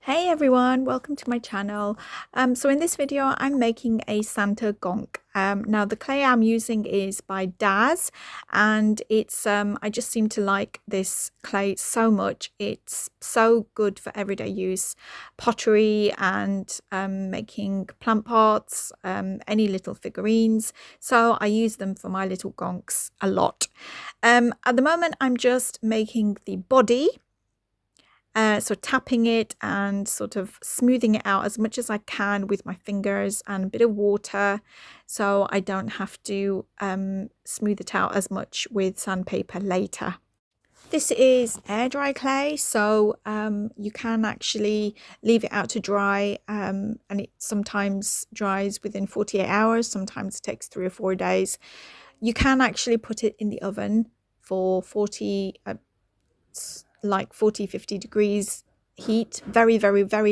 Hey everyone, welcome to my channel. So in this video I'm making a Santa gonk. Now the clay I'm using is by Daz, and it's I just seem to like this clay so much. It's so good for everyday use, pottery and making plant pots, any little figurines. So I use them for my little gonks a lot. At the moment I'm just making the body. So tapping it and sort of smoothing it out as much as I can with my fingers and a bit of water, so I don't have to smooth it out as much with sandpaper later. This is air dry clay, so you can actually leave it out to dry, and it sometimes dries within 48 hours, sometimes it takes 3 or 4 days. You can actually put it in the oven for 40-50 degrees heat, very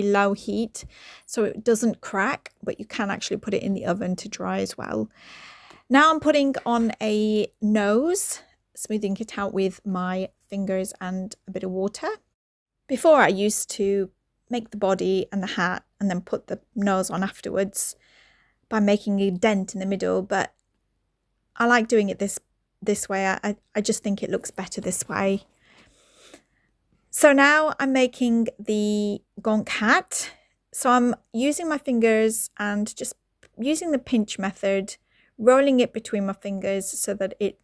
low heat, so it doesn't crack, but you can actually put it in the oven to dry as well. Now I'm putting on a nose, smoothing it out with my fingers and a bit of water. Before I used to make the body and the hat and then put the nose on afterwards by making a dent in the middle, but I like doing it this way. I just think it looks better this way. So now I'm making the gonk hat. So I'm using my fingers and just using the pinch method, rolling it between my fingers so that it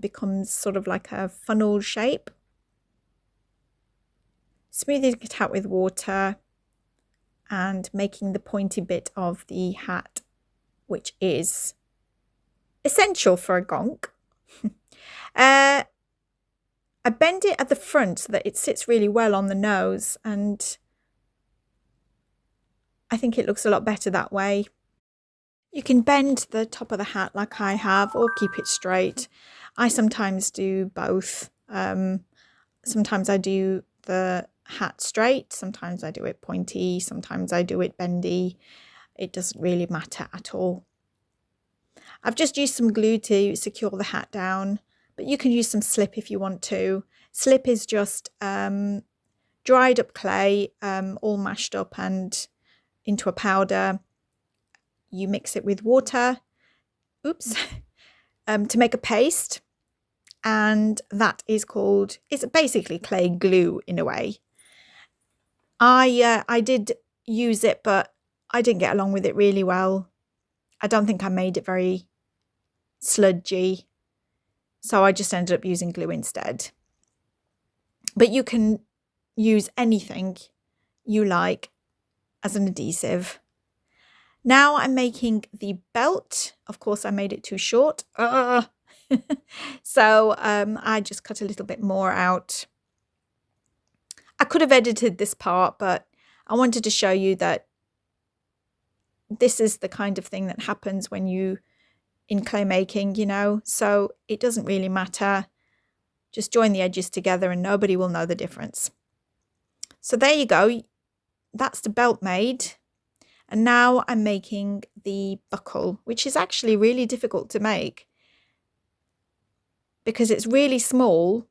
becomes sort of like a funnel shape. Smoothing it out with water and making the pointy bit of the hat, which is essential for a gonk. I bend it at the front so that it sits really well on the nose, and I think it looks a lot better that way. You can bend the top of the hat like I have, or keep it straight. I sometimes do both. Sometimes I do the hat straight, sometimes I do it pointy, sometimes I do it bendy. It doesn't really matter at all. I've just used some glue to secure the hat down, but you can use some slip if you want to. Slip is just dried up clay, all mashed up and into a powder. You mix it with water, to make a paste, and that is called, it's basically clay glue in a way. I did use it, but I didn't get along with it really well. I don't think I made it very sludgy, so I just ended up using glue instead. But you can use anything you like as an adhesive. Now I'm making the belt. Of course, I made it too short. So I just cut a little bit more out. I could have edited this part, but I wanted to show you that this is the kind of thing that happens when you in clay making, you know, so it doesn't really matter. Just join the edges together and nobody will know the difference. So there you go. That's the belt made. And now I'm making the buckle, which is actually really difficult to make because it's really small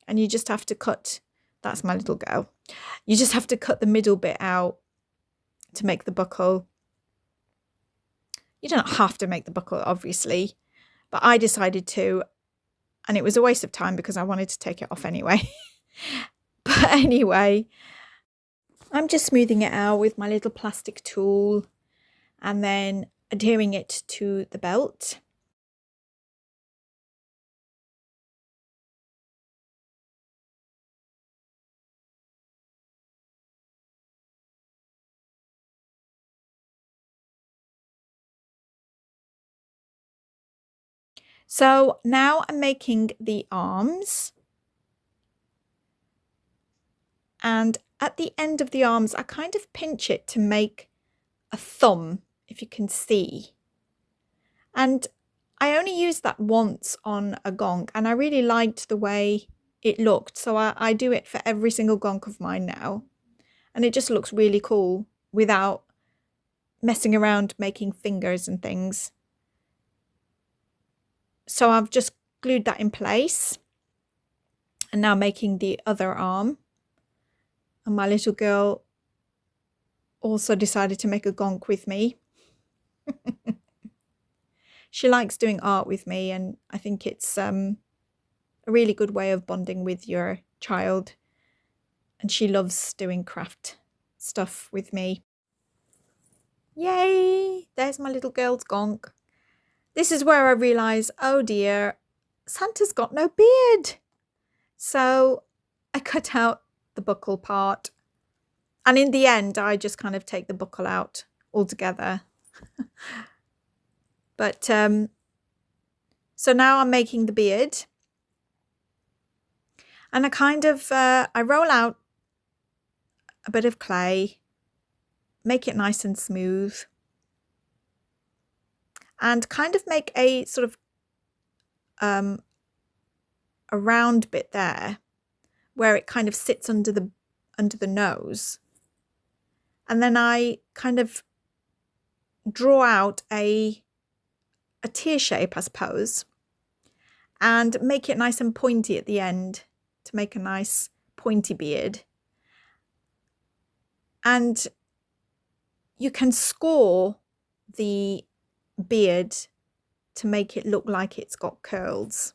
and you just have to cut, that's my little girl, you just have to cut the middle bit out to make the buckle. You don't have to make the buckle, obviously, but I decided to, and it was a waste of time because I wanted to take it off anyway. But anyway, I'm just smoothing it out with my little plastic tool and then adhering it to the belt. So now I'm making the arms, and at the end of the arms I kind of pinch it to make a thumb, if you can see. And I only used that once on a gonk and I really liked the way it looked, so I do it for every single gonk of mine now, and it just looks really cool without messing around making fingers and things. So I've just glued that in place and now making the other arm, and my little girl also decided to make a gonk with me. She likes doing art with me, and I think it's a really good way of bonding with your child. And she loves doing craft stuff with me. Yay! There's my little girl's gonk. This is where I realise, oh dear, Santa's got no beard. So I cut out the buckle part. And in the end, I just kind of take the buckle out altogether. But so now I'm making the beard. And I kind of, I roll out a bit of clay, make it nice and smooth, and kind of make a sort of a round bit there where it kind of sits under the nose. And then I kind of draw out a tear shape, I suppose, and make it nice and pointy at the end to make a nice pointy beard. And you can score the beard to make it look like it's got curls,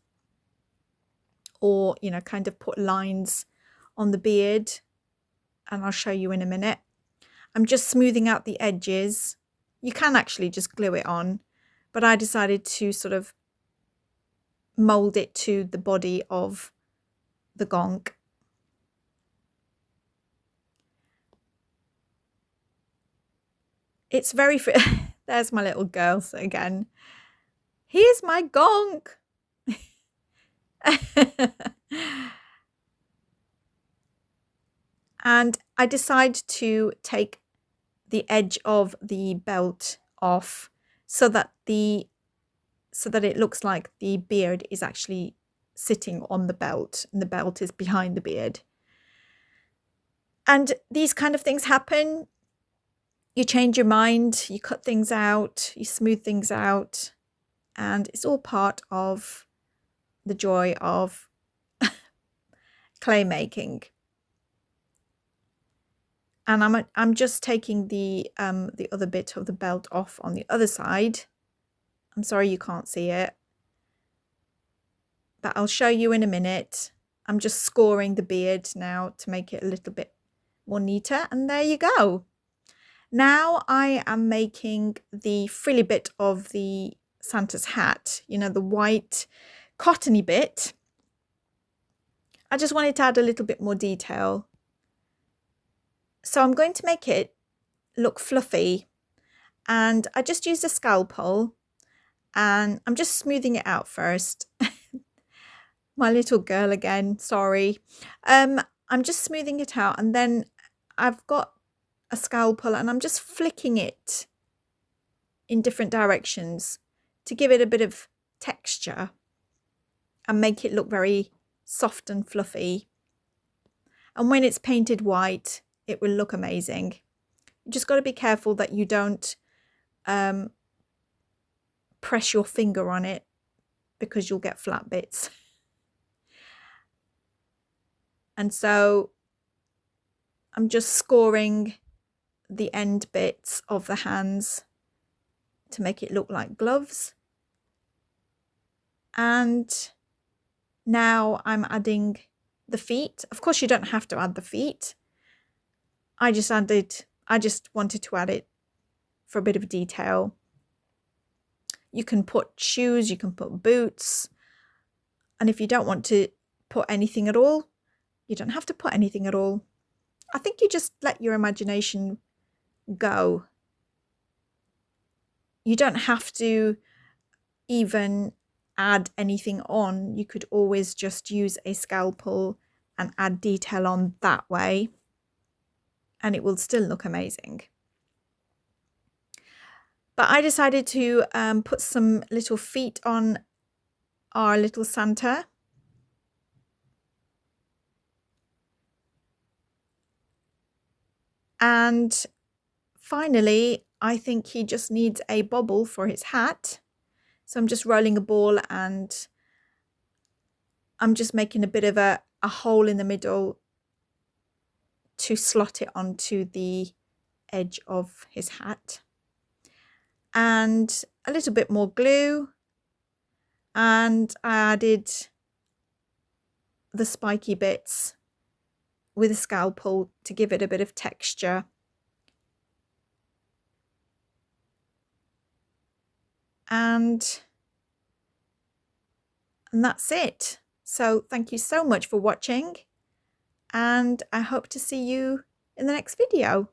or, you know, kind of put lines on the beard, and I'll show you in a minute. I'm just smoothing out the edges. You can actually just glue it on, but I decided to sort of mold it to the body of the gonk. It's very there's my little girl again. Here's my gonk. And I decide to take the edge of the belt off so that it looks like the beard is actually sitting on the belt and the belt is behind the beard. And these kind of things happen. You change your mind, you cut things out, you smooth things out, and it's all part of the joy of clay making. And I'm just taking the other bit of the belt off on the other side. I'm sorry you can't see it, but I'll show you in a minute. I'm just scoring the beard now to make it a little bit more neater, and there you go. Now I am making the frilly bit of the Santa's hat, you know, the white cottony bit. I just wanted to add a little bit more detail. So I'm going to make it look fluffy, and I just used a scalpel, and I'm just smoothing it out first. My little girl again, sorry. I'm just smoothing it out, and then I've got a scalpel and I'm just flicking it in different directions to give it a bit of texture and make it look very soft and fluffy. And when it's painted white, it will look amazing. You just got to be careful that you don't press your finger on it, because you'll get flat bits. And so I'm just scoring the end bits of the hands to make it look like gloves. And now I'm adding the feet. Of course, you don't have to add the feet. I just wanted to add it for a bit of detail. You can put shoes, you can put boots. And if you don't want to put anything at all, you don't have to put anything at all. I think you just let your imagination go. You don't have to even add anything on. You could always just use a scalpel and add detail on that way, and it will still look amazing. But I decided to put some little feet on our little Santa. And finally, I think he just needs a bobble for his hat. So I'm just rolling a ball, and I'm just making a bit of a hole in the middle to slot it onto the edge of his hat, and a little bit more glue, and I added the spiky bits with a scalpel to give it a bit of texture. And that's it. So thank you so much for watching, and I hope to see you in the next video.